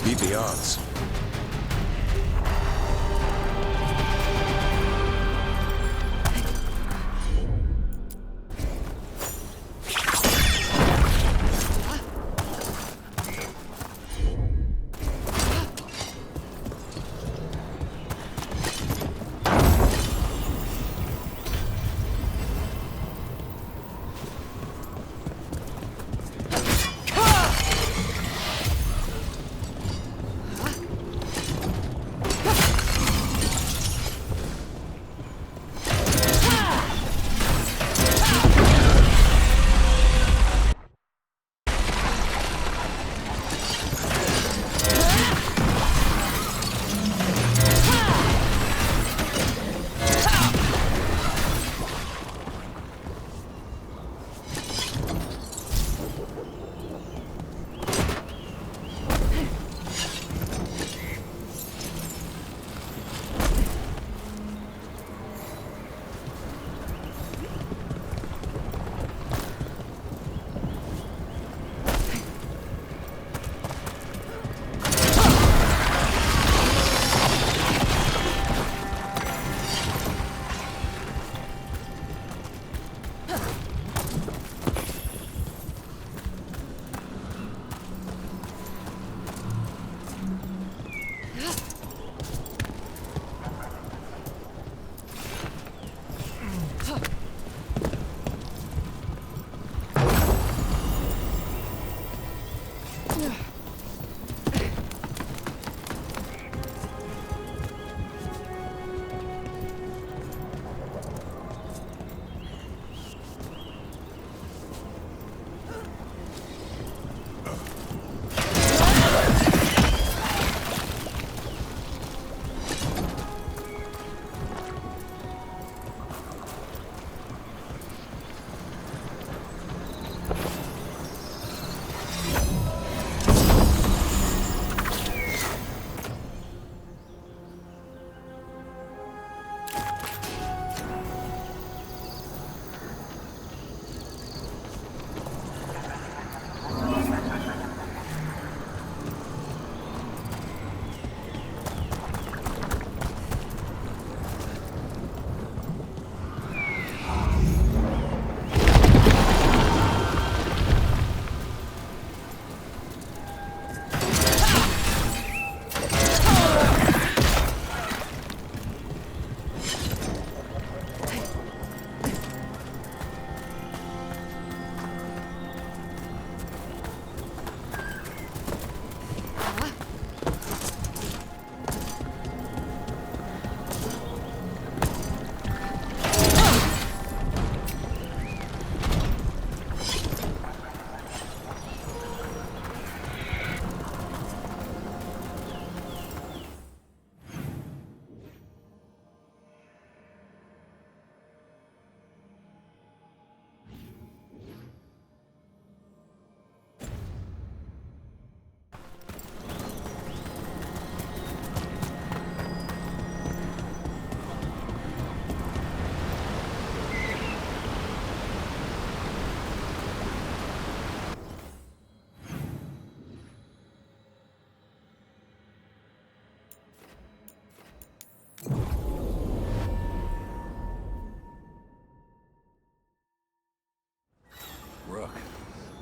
beat the odds.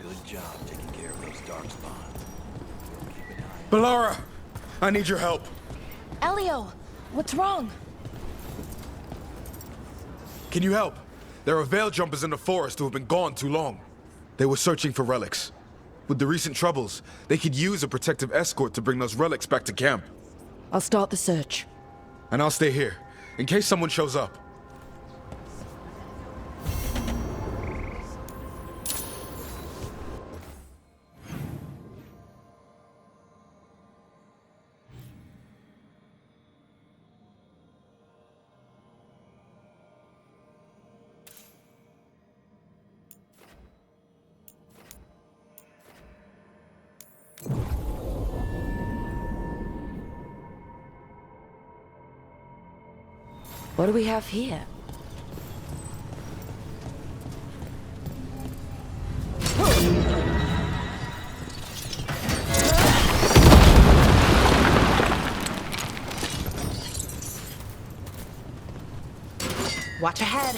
Good job taking care of those dark spawns. Keep an eye. Balara! I need your help. Elio, what's wrong? Can you help? There are veil jumpers in the forest who have been gone too long. They were searching for relics. With the recent troubles, they could use a protective escort to bring those relics back to camp. I'll start the search. And I'll stay here, in case someone shows up. What do we have here? Watch ahead.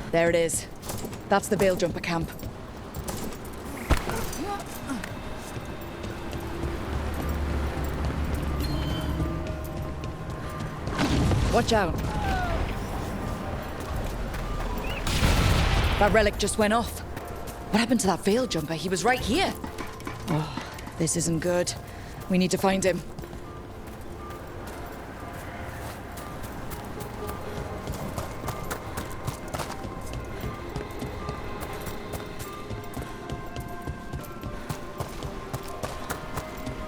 There it is. That's the Veil Jumper camp. Watch out. That relic just went off. What happened to that Veil Jumper? He was right here. Oh, this isn't good. We need to find him.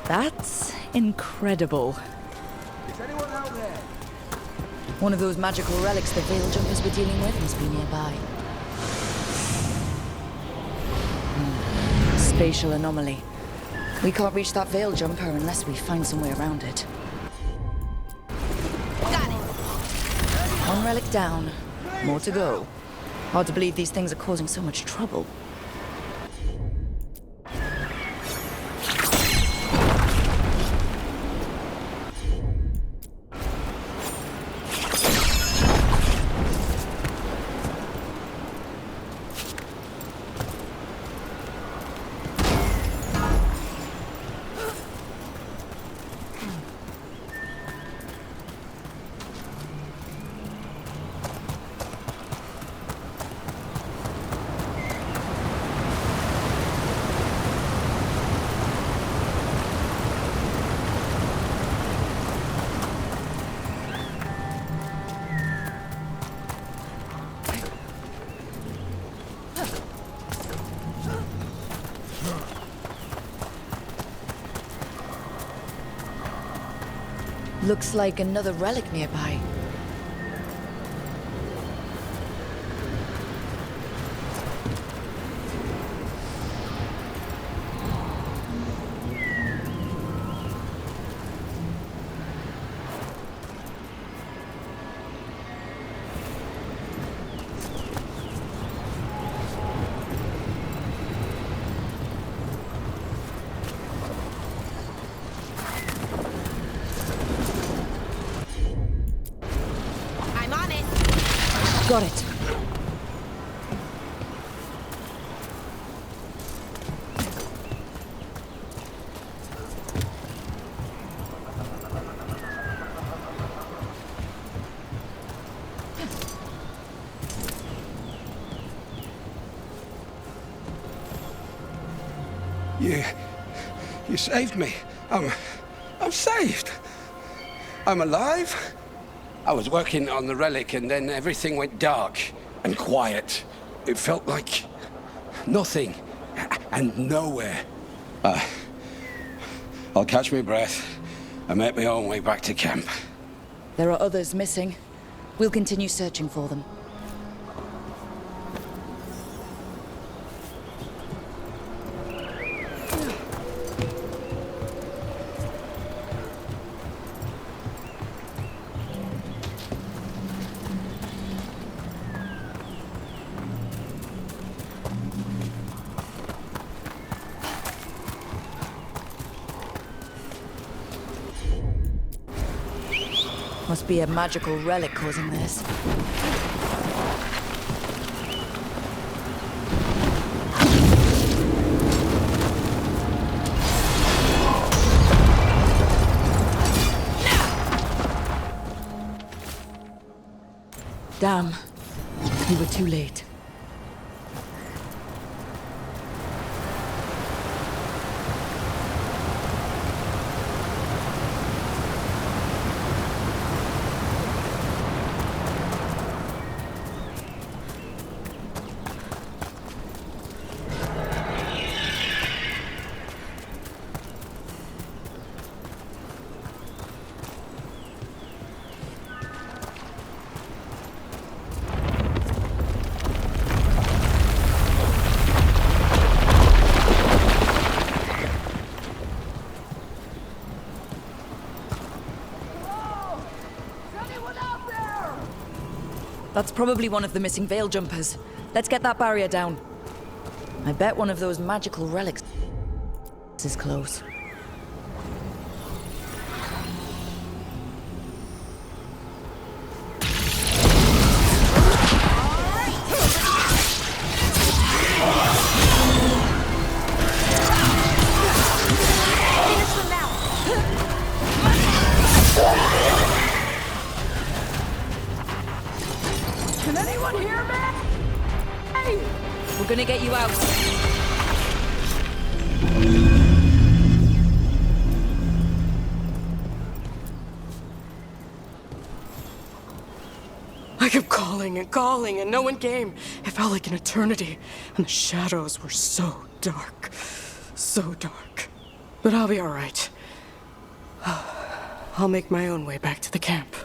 That's incredible. Is anyone out there? One of those magical relics the Veil Jumpers were dealing with must be nearby. Spatial anomaly. We can't reach that Veil Jumper unless we find some way around it. Got it. One relic down. More to go. Hard to believe these things are causing so much trouble. Looks like another relic nearby. I'm on it. Got it. You saved me. I'm saved. I'm alive. I was working on the relic and then everything went dark and quiet. It felt like nothing and nowhere. I'll catch my breath and make my own way back to camp. There are others missing. We'll continue searching for them. Must be a magical relic causing this. Damn. We were too late. That's probably one of the missing veil jumpers. Let's get that barrier down. I bet one of those magical relics is close. Can anyone hear me? Hey! We're gonna get you out. I kept calling and no one came. It felt like an eternity, and the shadows were so dark. So dark. But I'll be alright. I'll make my own way back to the camp.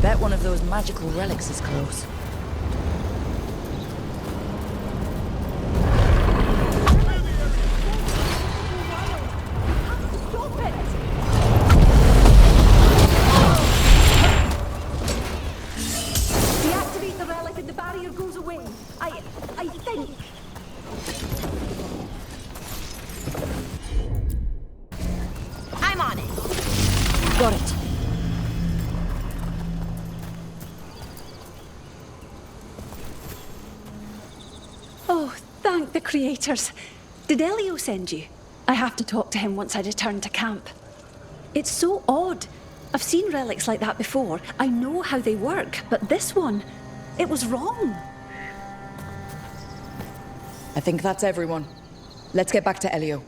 Bet one of those magical relics is close. Deactivate the relic and the barrier goes away. I think. I'm on it. Got it. Oh, thank the creators. Did Elio send you? I have to talk to him once I return to camp. It's so odd. I've seen relics like that before. I know how they work, but this one, it was wrong. I think that's everyone. Let's get back to Elio.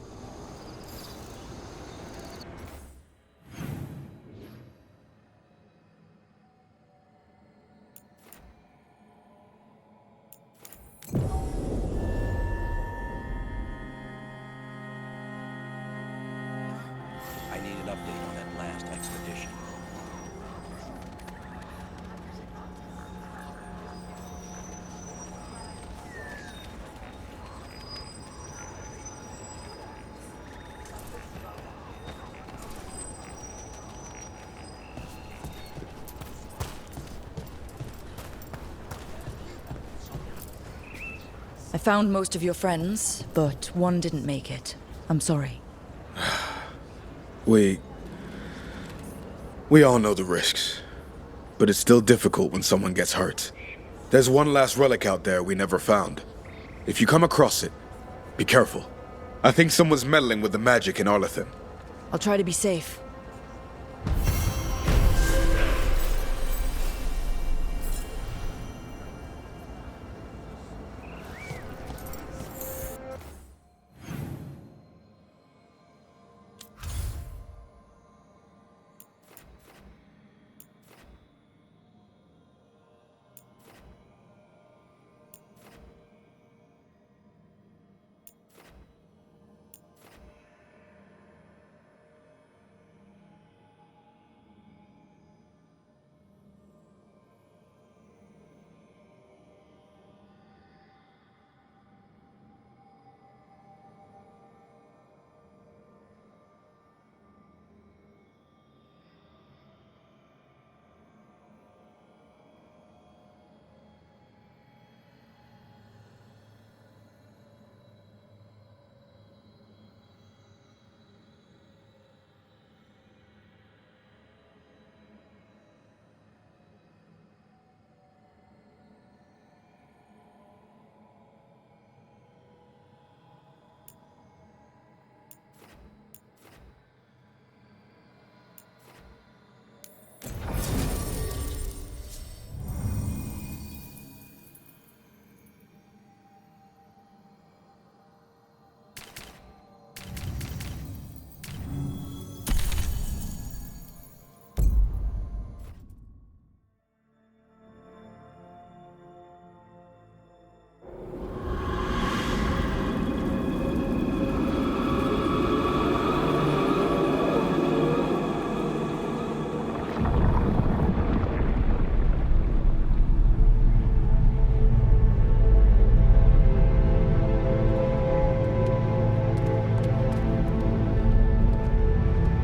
I need an update on that last expedition. I found most of your friends, but one didn't make it. I'm sorry. We all know the risks, but it's still difficult when someone gets hurt. There's one last relic out there we never found. If you come across it, be careful. I think someone's meddling with the magic in Arlethan. I'll try to be safe.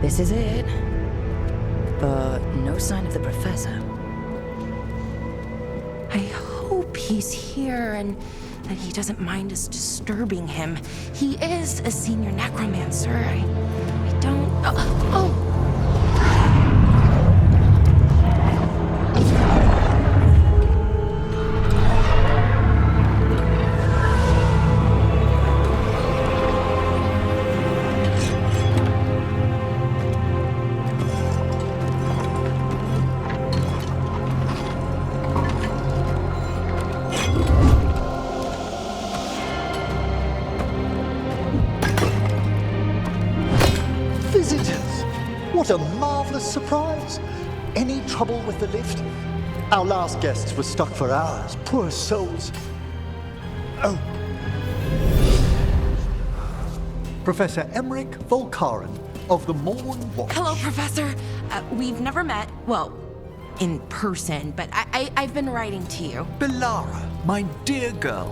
This is it. But no sign of the professor. I hope he's here and that he doesn't mind us disturbing him. He is a senior necromancer. I don't... Oh! What a marvelous surprise! Any trouble with the lift? Our last guests were stuck for hours. Poor souls. Oh. Professor Emmerich Volkaren of the Morn Watch. Hello, Professor. We've never met, well, in person, but I've been writing to you. Belara, my dear girl.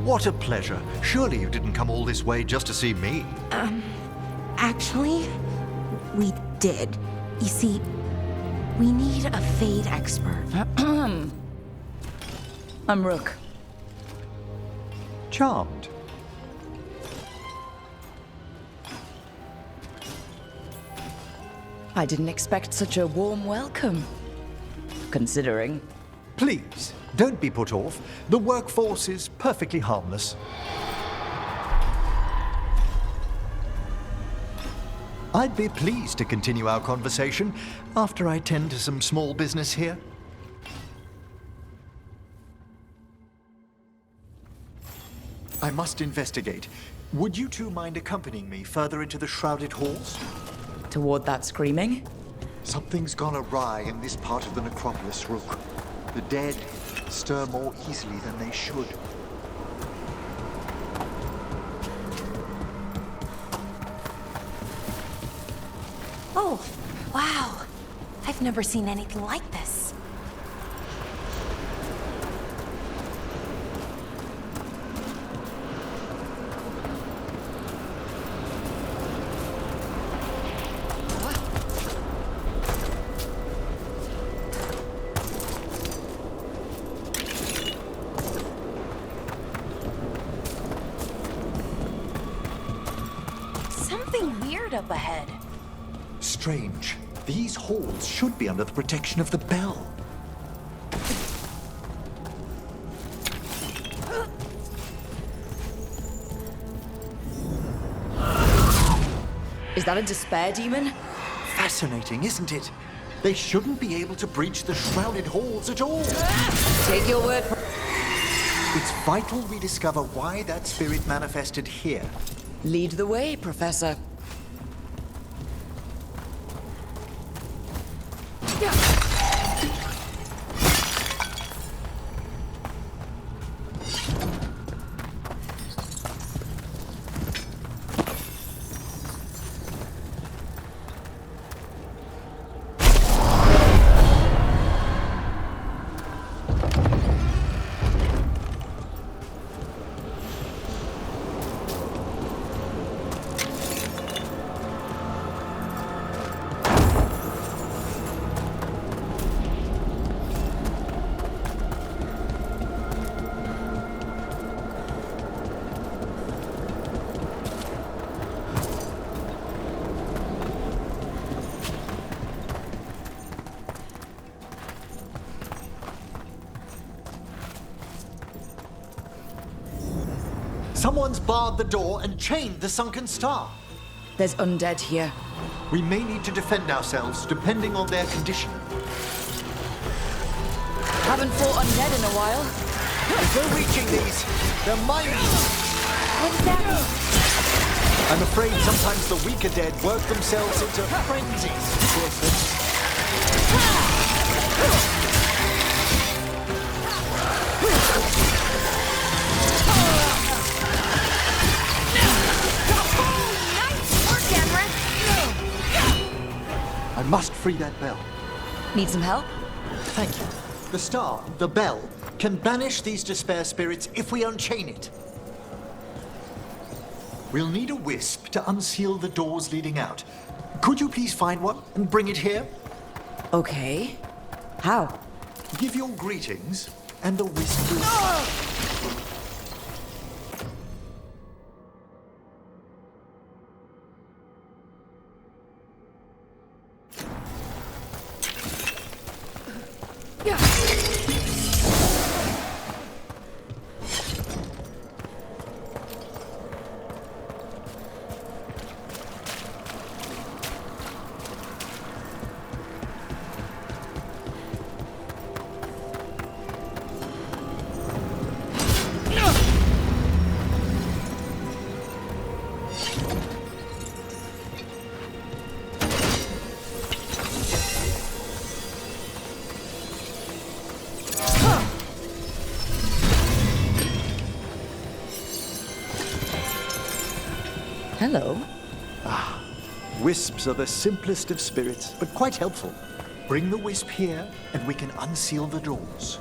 What a pleasure. Surely you didn't come all this way just to see me. Actually, we did. You see, we need a Fade expert. I'm Rook. Charmed. I didn't expect such a warm welcome. Considering. Please, don't be put off. The workforce is perfectly harmless. I'd be pleased to continue our conversation after I tend to some small business here. I must investigate. Would you two mind accompanying me further into the shrouded halls? Toward that screaming? Something's gone awry in this part of the necropolis, Rook. The dead stir more easily than they should. Oh, wow. I've never seen anything like this. Something weird up ahead. Strange. These halls should be under the protection of the bell. Is that a despair demon? Fascinating, isn't it? They shouldn't be able to breach the shrouded halls at all. Take your word. It's vital we discover why that spirit manifested here. Lead the way, Professor. Someone's barred the door and chained the sunken star. There's undead here. We may need to defend ourselves depending on their condition. Haven't fought undead in a while. There's no reaching these. They're mighty. What does that mean? I'm afraid sometimes the weaker dead work themselves into frenzies. Poor things. I must free that bell. Need some help? Thank you. The star, the bell, can banish these despair spirits if we unchain it. We'll need a wisp to unseal the doors leading out. Could you please find one and bring it here? Okay. How? Give your greetings, and the wisp will... Hello. Wisps are the simplest of spirits, but quite helpful. Bring the wisp here, and we can unseal the doors.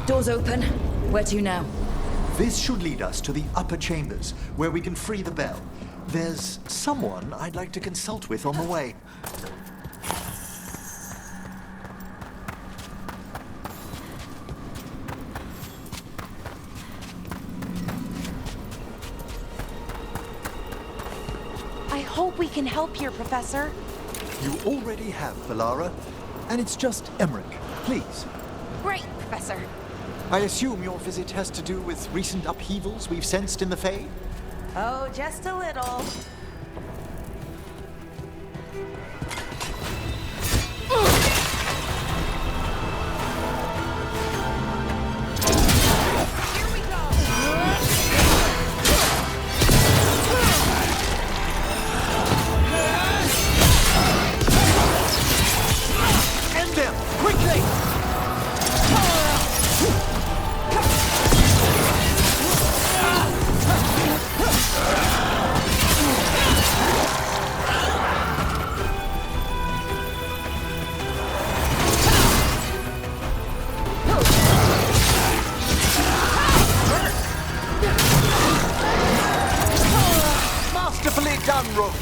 Doors open. Where to now? This should lead us to the upper chambers, where we can free the bell. There's someone I'd like to consult with on the way. I hope we can help here, Professor. You already have, Valara, and it's just Emmerich. Please. Great, Professor. I assume your visit has to do with recent upheavals we've sensed in the Fae? Oh, just a little. Here we go. End them! Quickly! Masterfully done, Rook!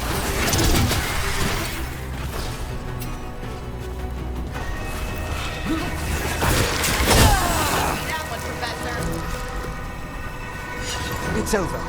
That one, Professor. It's over.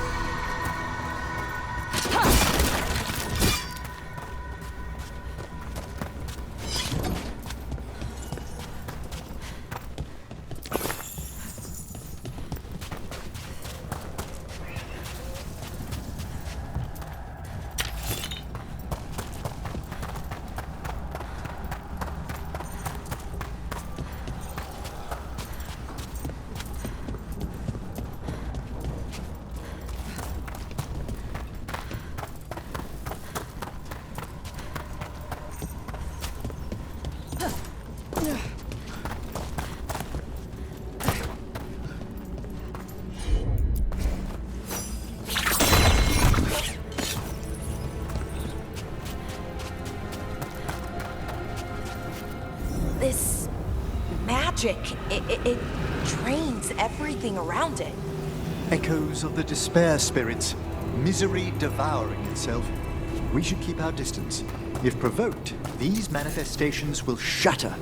This magic, it drains everything around it. Echoes of the despair spirits, misery devouring itself. We should keep our distance. If provoked, these manifestations will shatter.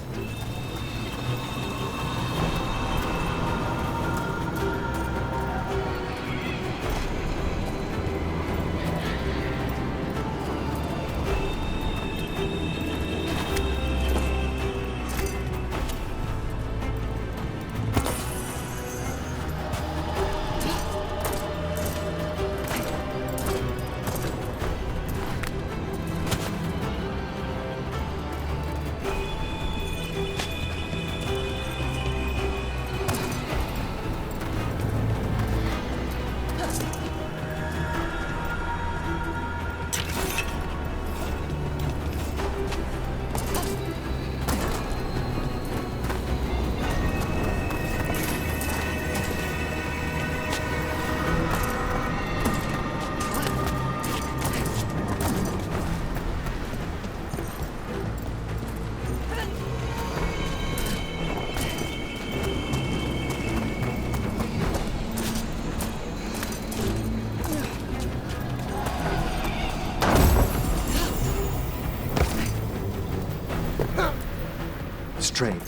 Strange.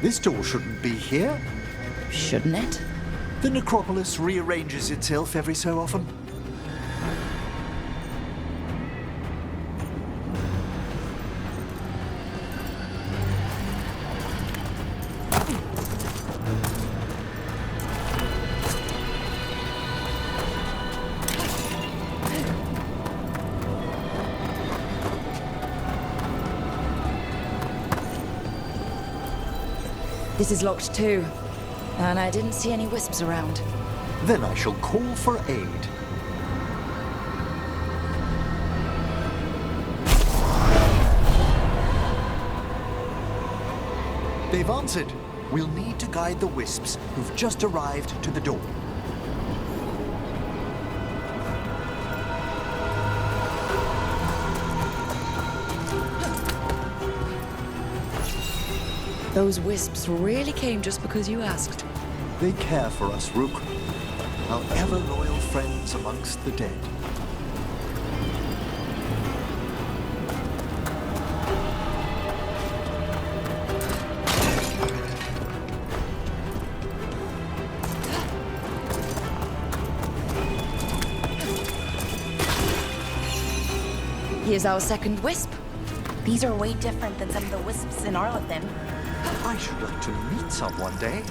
This door shouldn't be here. Shouldn't it? The necropolis rearranges itself every so often. This is locked too. And I didn't see any wisps around. Then I shall call for aid. They've answered. We'll need to guide the wisps who've just arrived to the door. Those wisps really came just because you asked. They care for us, Rook. Our ever-loyal friends amongst the dead. Here's our second wisp. These are way different than some of the wisps in Arlethin. I should like to meet some one day.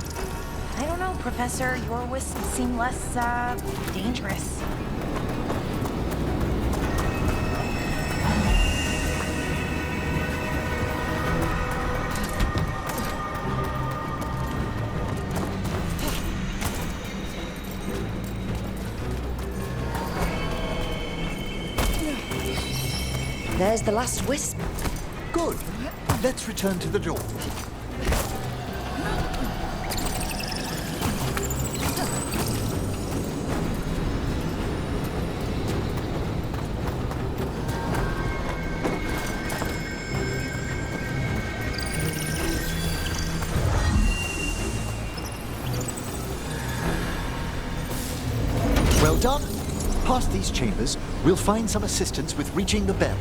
I don't know, Professor. Your wisps seem less, dangerous. There's the last wisp. Good. Let's return to the door. Well done. Past these chambers, we'll find some assistance with reaching the bell.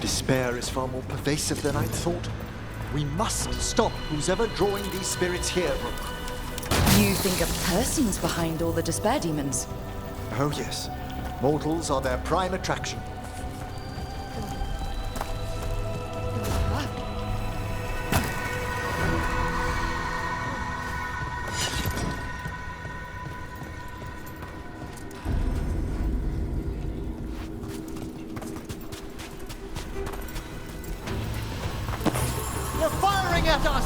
Despair is far more pervasive than I'd thought. We must stop who's ever drawing these spirits here, Rook. You think a person's behind all the despair demons? Oh yes. Mortals are their prime attraction. They're firing at us!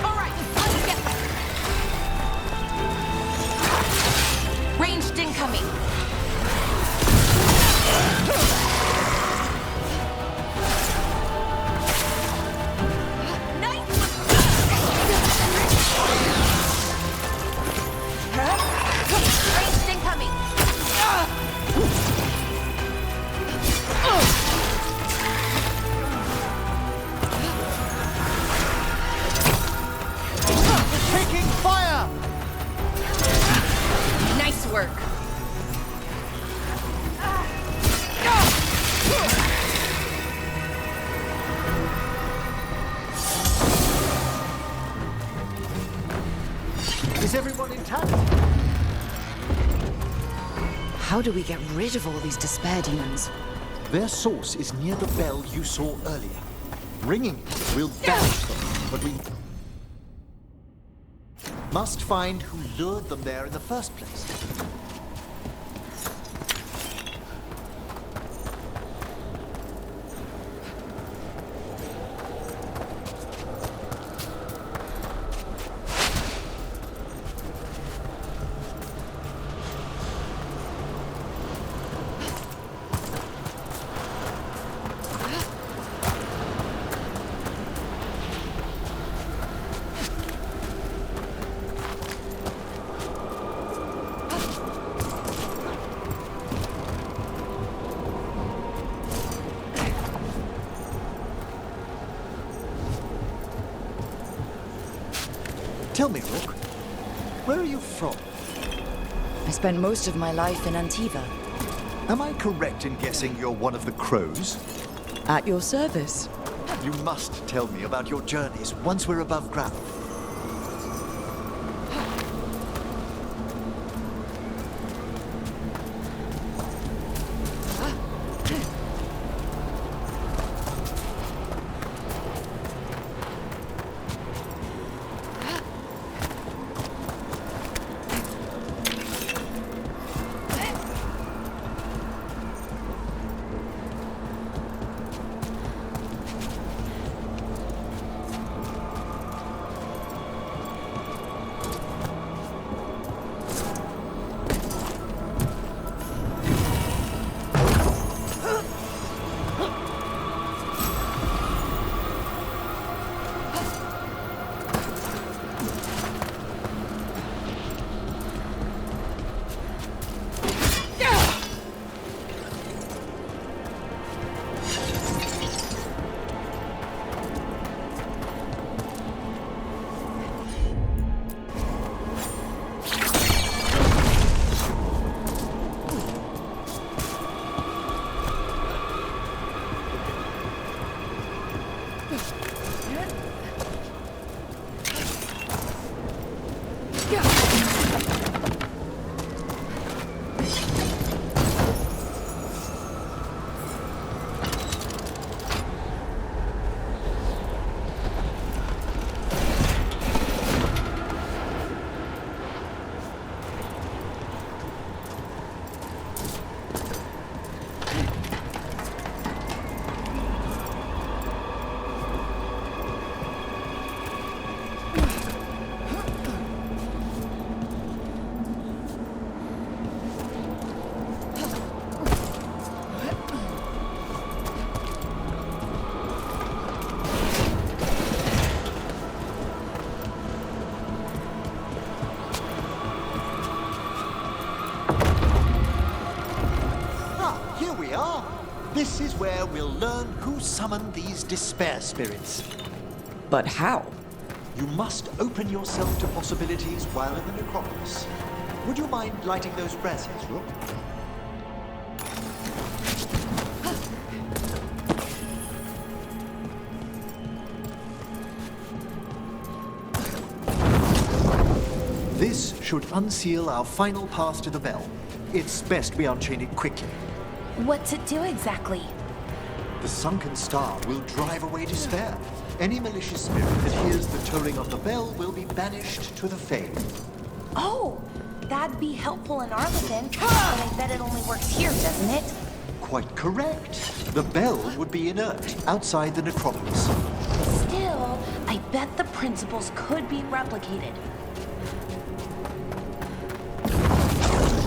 All right, let's get ranged incoming. Ranged incoming. Taking fire! Nice work. Is everyone intact? How do we get rid of all these despair demons? Their source is near the bell you saw earlier. Ringing it will banish them, but we must find who lured them there in the first place. Tell me, Rook, where are you from? I spent most of my life in Antiva. Am I correct in guessing you're one of the crows? At your service. You must tell me about your journeys once we're above ground. This is where we'll learn who summoned these despair spirits. But how? You must open yourself to possibilities while in the necropolis. Would you mind lighting those braziers, Rook? This should unseal our final path to the bell. It's best we unchain it quickly. What's it do exactly? The sunken star will drive away despair. Any malicious spirit that hears the tolling of the bell will be banished to the Fae. Oh, that'd be helpful in Arlington, but I bet it only works here, doesn't it? Quite correct. The bell would be inert outside the necropolis. Still, I bet the principles could be replicated.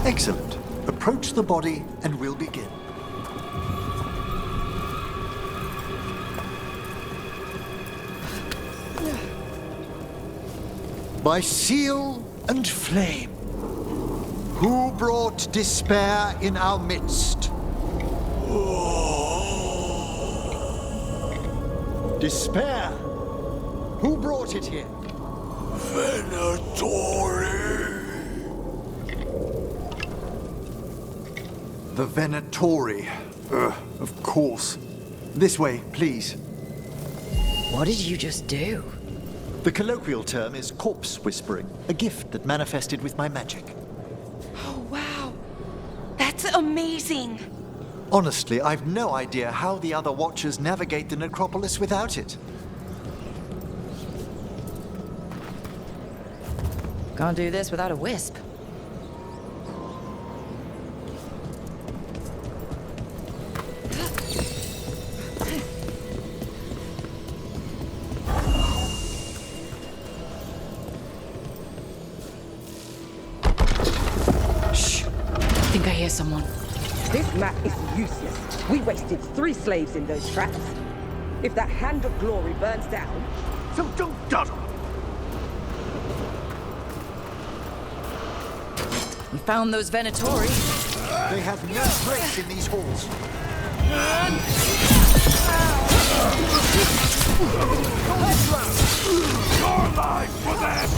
Excellent. Approach the body and we'll begin. By seal and flame, who brought despair in our midst? Despair? Who brought it here? The Venatori. Of course. This way, please. What did you just do? The colloquial term is corpse whispering, a gift that manifested with my magic. Oh, wow. That's amazing. Honestly, I've no idea how the other Watchers navigate the necropolis without it. Can't do this without a wisp. Someone. This map is useless. We wasted 3 slaves in those traps. If that Hand of Glory burns down... So don't dawdle! We found those Venatori. They have no place in these halls. Your life for them!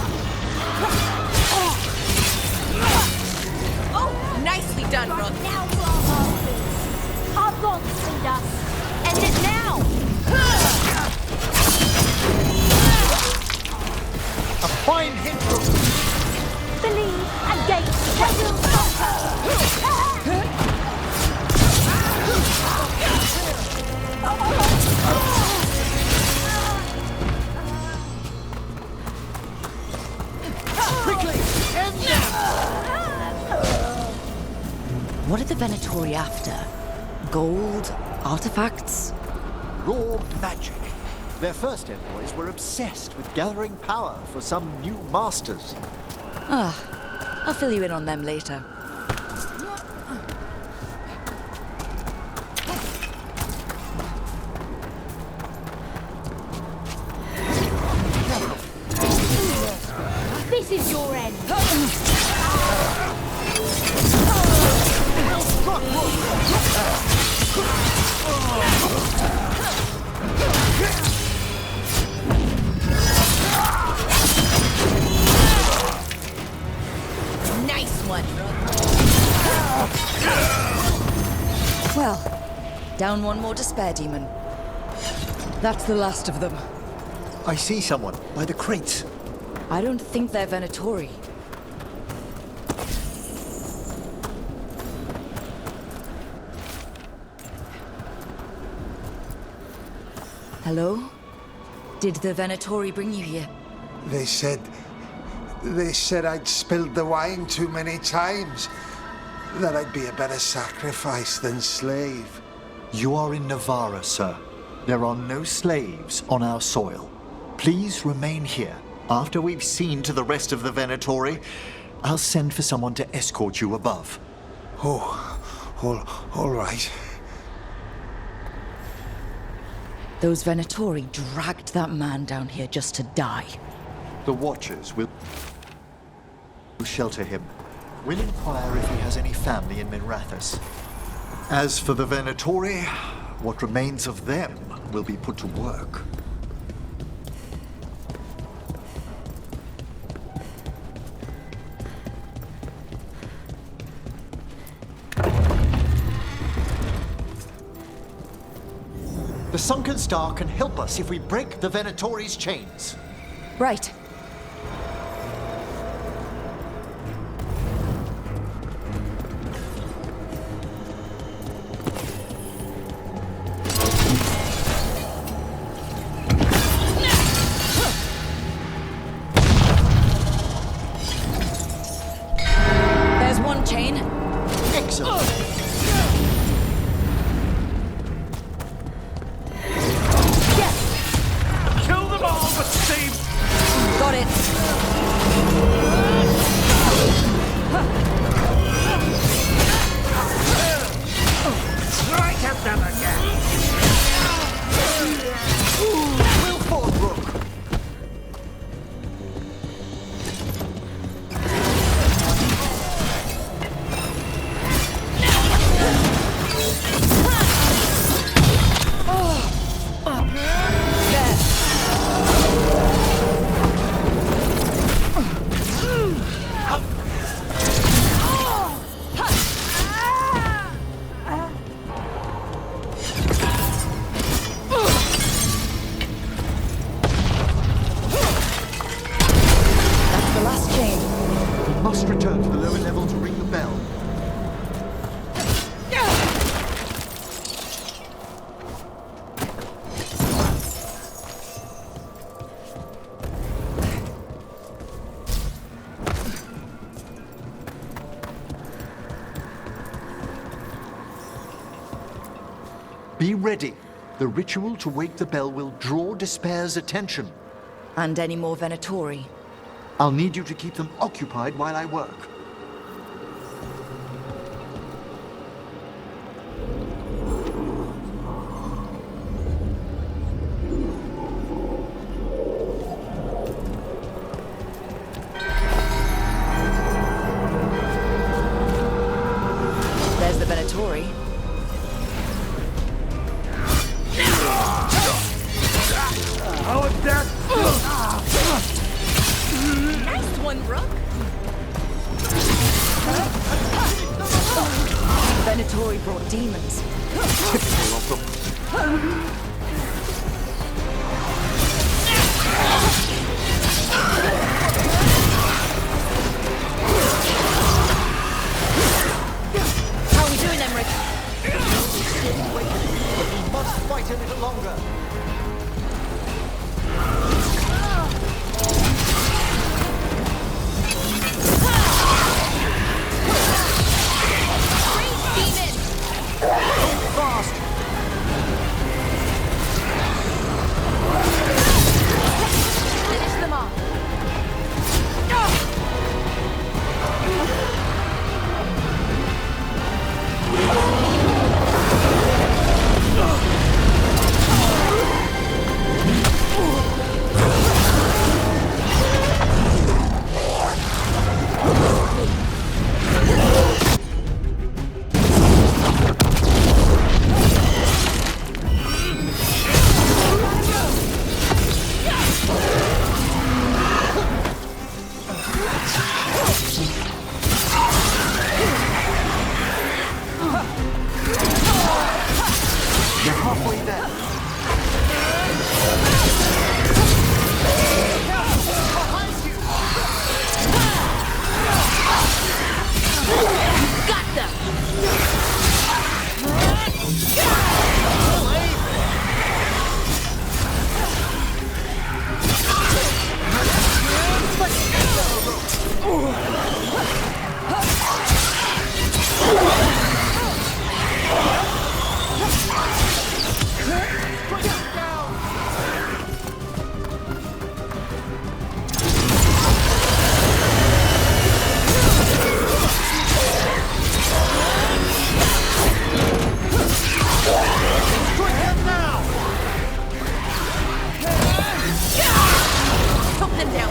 done, Rook. Now to our masters. Our gods lead us. End it now! A fine hit, Rook. Believe and gates will Quickly, end them! What are the Venatori after? Gold? Artifacts? Raw magic. Their first envoys were obsessed with gathering power for some new masters. I'll fill you in on them later. This is your end. Nice one, Well, down one more despair demon. That's the last of them. I see someone by the crates. I don't think they're Venatori. Hello? Did the Venatori bring you here? They said I'd spilled the wine too many times. That I'd be a better sacrifice than slave. You are in Navarra, sir. There are no slaves on our soil. Please remain here. After we've seen to the rest of the Venatori, I'll send for someone to escort you above. All right. Those Venatori dragged that man down here just to die. The Watchers will shelter him. We'll inquire if he has any family in Minrathous. As for the Venatori, what remains of them will be put to work. The Sunken Star can help us if we break the Venatori's chains. Right. There's one chain. Excellent. Kill them all, but save... Got it. Strike at them again! Will forward, Rook. That's the last chain. We must return to the lower level to ring the bell. Be ready. The ritual to wake the bell will draw Despair's attention. And any more Venatori? I'll need you to keep them occupied while I work. There's the Venatori. Our death! Nice one, Rook. toy brought demons. Typical of them. How are we doing, Emmerich? But we must fight a little longer. Fast! Finish them off. You're halfway there. Got them. Choke them down.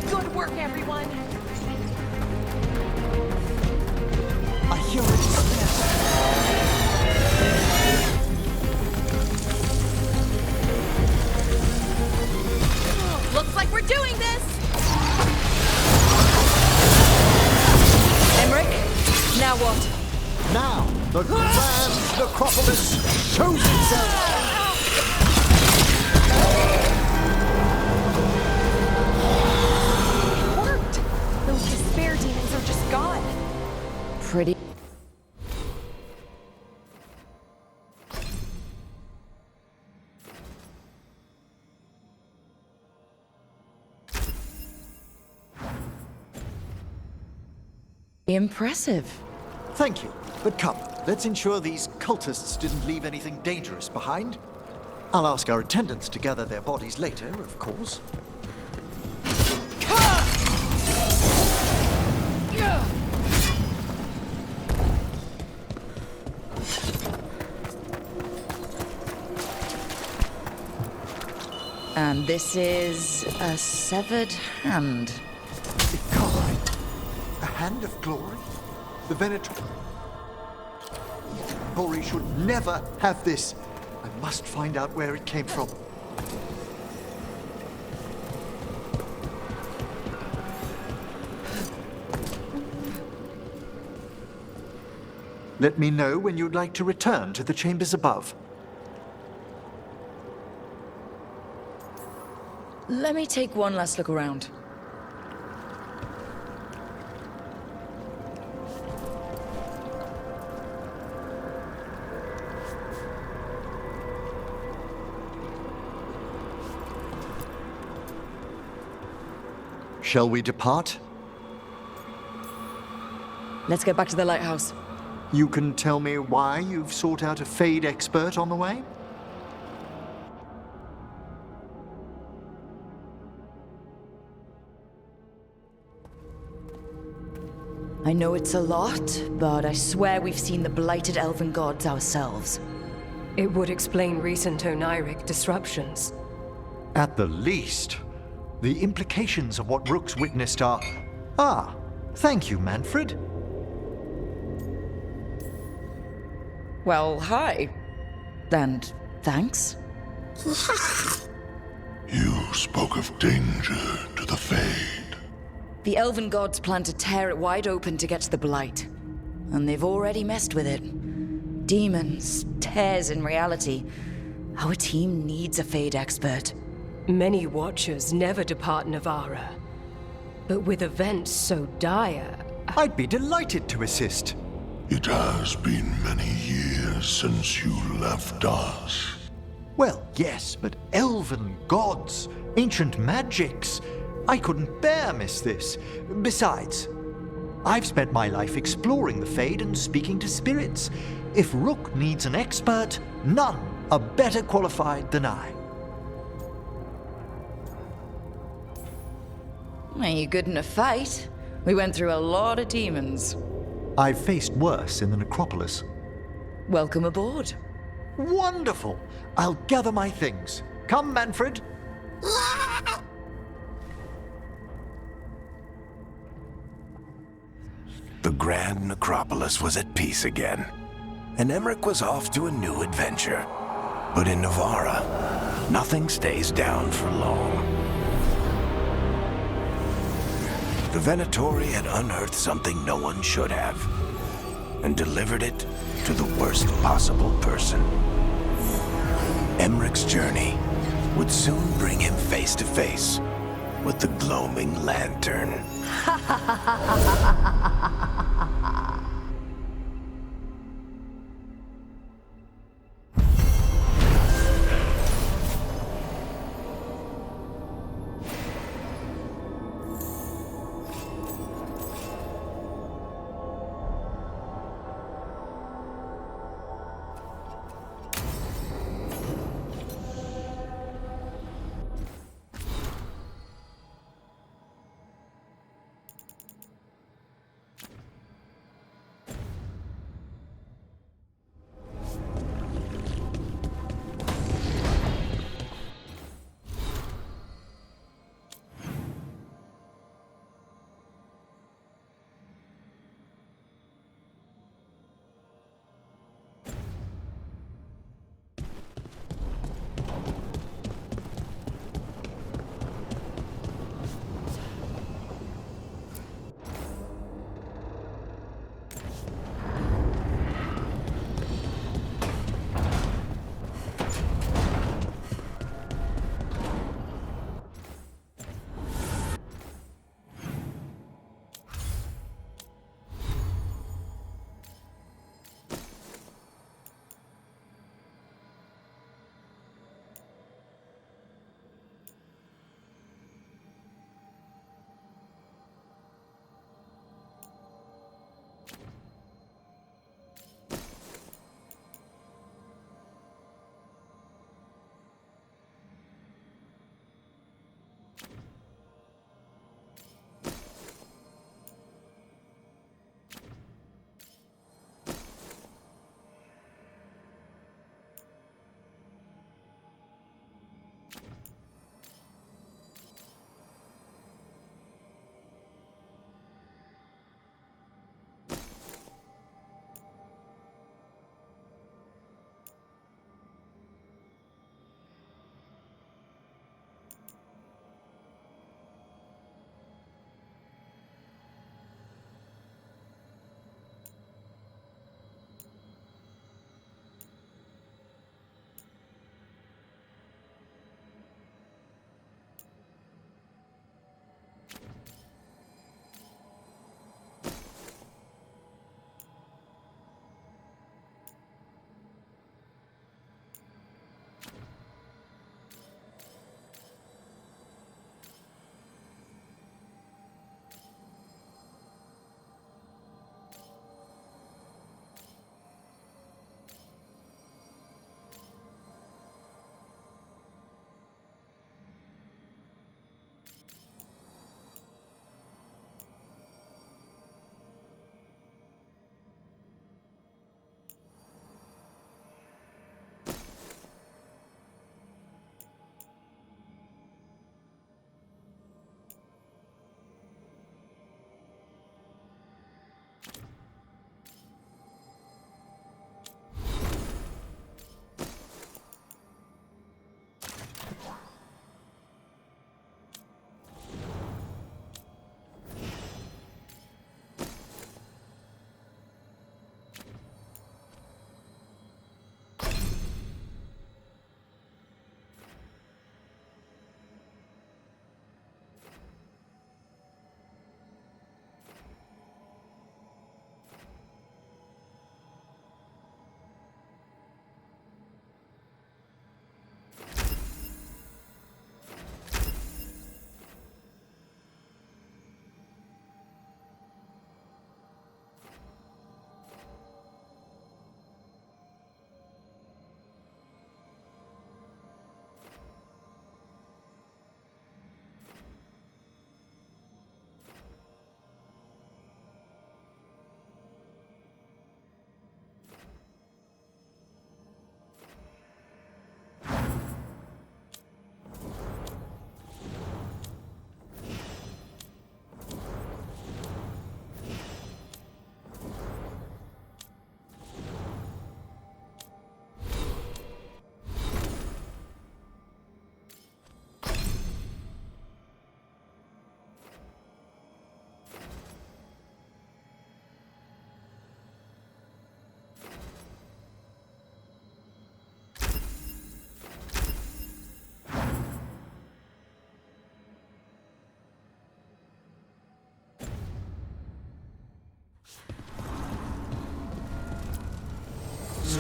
Good work, everyone. I hear a despair. Looks like we're doing this. Emmerich, now what? Now, the grand necropolis shows itself! It worked. Those despair demons are just gone. Pretty. Impressive. Thank you, but come, let's ensure these cultists didn't leave anything dangerous behind. I'll ask our attendants to gather their bodies later, of course. And this is a severed hand. It can't be. A hand of glory? The Venator... Glory should never have this. I must find out where it came from. Let me know when you'd like to return to the chambers above. Let me take one last look around. Shall we depart? Let's get back to the lighthouse. You can tell me why you've sought out a Fade expert on the way? I know it's a lot, but I swear we've seen the blighted elven gods ourselves. It would explain recent Oniric disruptions. At the least. The implications of what Rook's witnessed are... Ah, thank you, Manfred. Well, hi. And thanks. You spoke of danger to the Fade. The elven gods plan to tear it wide open to get to the Blight. And they've already messed with it. Demons, tears in reality. Our team needs a Fade expert. Many Watchers never depart Navara. But with events so dire... I'd be delighted to assist. It has been many years since you left us. Well, yes, but elven gods, ancient magics. I couldn't bear miss this. Besides, I've spent my life exploring the Fade and speaking to spirits. If Rook needs an expert, none are better qualified than I. Are you good in a fight? We went through a lot of demons. I've faced worse in the necropolis. Welcome aboard. Wonderful! I'll gather my things. Come, Manfred. The Grand Necropolis was at peace again, and Emmerich was off to a new adventure. But in Navara, nothing stays down for long. The Venatori had unearthed something no one should have, and delivered it to the worst possible person. Emmerich's journey would soon bring him face to face with the gloaming lantern.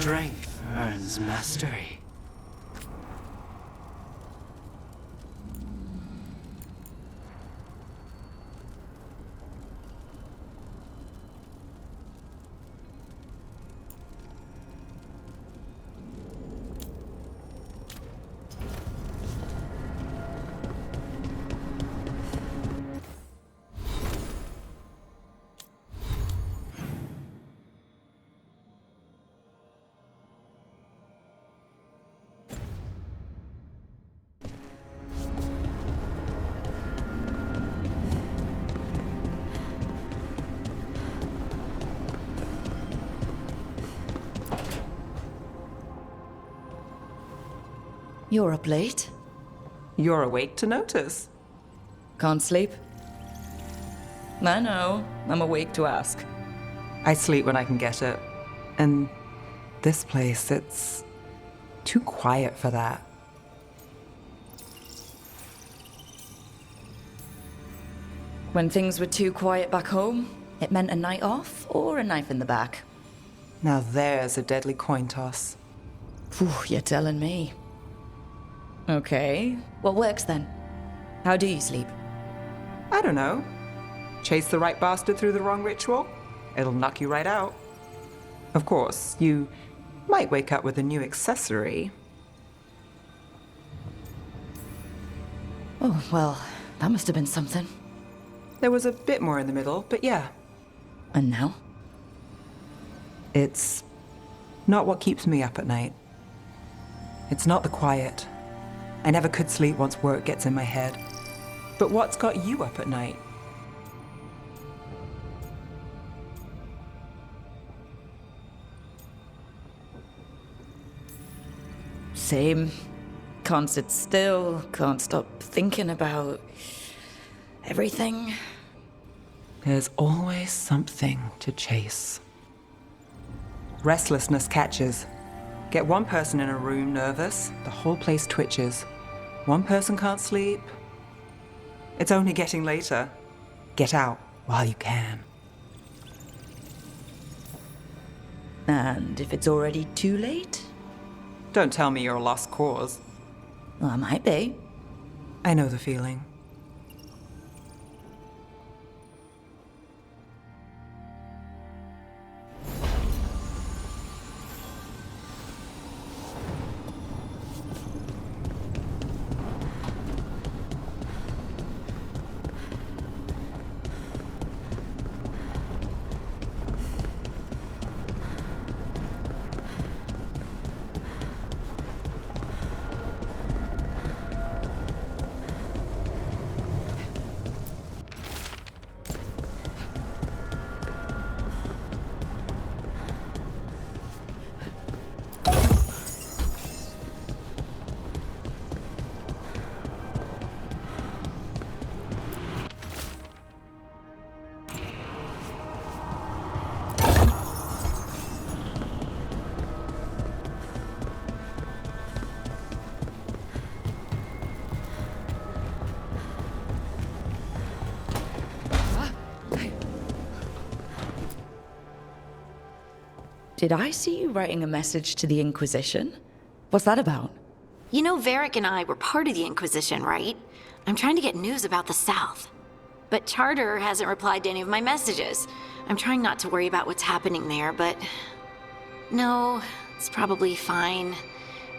Strength earns mastery. You're up late. You're awake to notice. Can't sleep? I know. I'm awake to ask. I sleep when I can get it. And this place, it's too quiet for that. When things were too quiet back home, it meant a night off or a knife in the back. Now there's a deadly coin toss. Phew, you're telling me. Okay, what works then? How do you sleep? I don't know. Chase the right bastard through the wrong ritual? It'll knock you right out. Of course, you might wake up with a new accessory. Oh, well, that must have been something. There was a bit more in the middle, but yeah. And now? It's not what keeps me up at night. It's not the quiet. I never could sleep once work gets in my head. But what's got you up at night? Same. Can't sit still, can't stop thinking about everything. There's always something to chase. Restlessness catches. Get one person in a room nervous, the whole place twitches. One person can't sleep. It's only getting later. Get out while you can. And if it's already too late? Don't tell me you're a lost cause. Well, I might be. I know the feeling. Did I see you writing a message to the Inquisition? What's that about? You know, Varric and I were part of the Inquisition, right? I'm trying to get news about the South. But Charter hasn't replied to any of my messages. I'm trying not to worry about what's happening there, but... No, it's probably fine.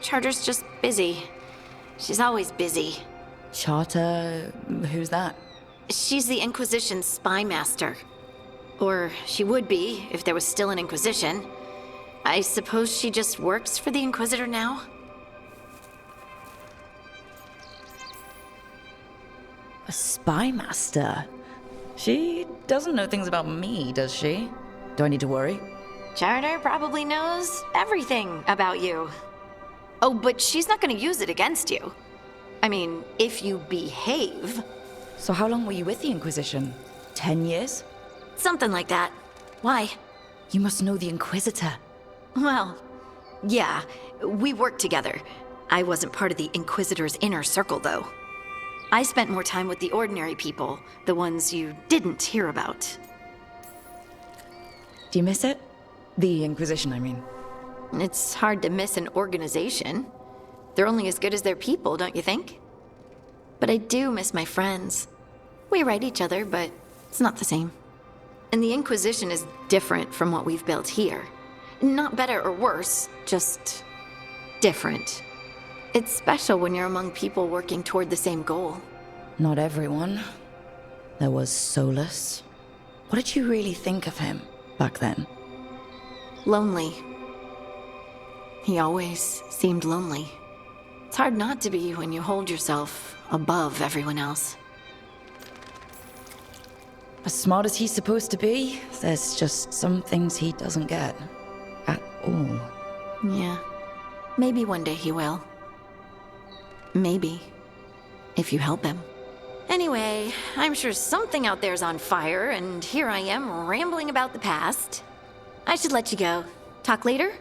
Charter's just busy. She's always busy. Charter... who's that? She's the Inquisition's spy master. Or she would be, if there was still an Inquisition. I suppose she just works for the Inquisitor now? A spy master? She doesn't know things about me, does she? Do I need to worry? Charter probably knows everything about you. Oh, but she's not gonna use it against you. I mean, if you behave. So how long were you with the Inquisition? 10 years? Something like that. Why? You must know the Inquisitor. Well, yeah, we worked together. I wasn't part of the Inquisitor's inner circle, though. I spent more time with the ordinary people, the ones you didn't hear about. Do you miss it? The Inquisition, I mean. It's hard to miss an organization. They're only as good as their people, don't you think? But I do miss my friends. We write each other, but it's not the same. And the Inquisition is different from what we've built here. Not better or worse, just different. It's special when you're among people working toward the same goal. Not everyone. There was Solus. What did you really think of him back then? Lonely. He always seemed lonely. It's hard not to be when you hold yourself above everyone else. As smart as he's supposed to be, there's just some things he doesn't get. At all. Yeah. Maybe one day he will. Maybe. If you help him. Anyway, I'm sure something out there's on fire, and here I am rambling about the past. I should let you go. Talk later?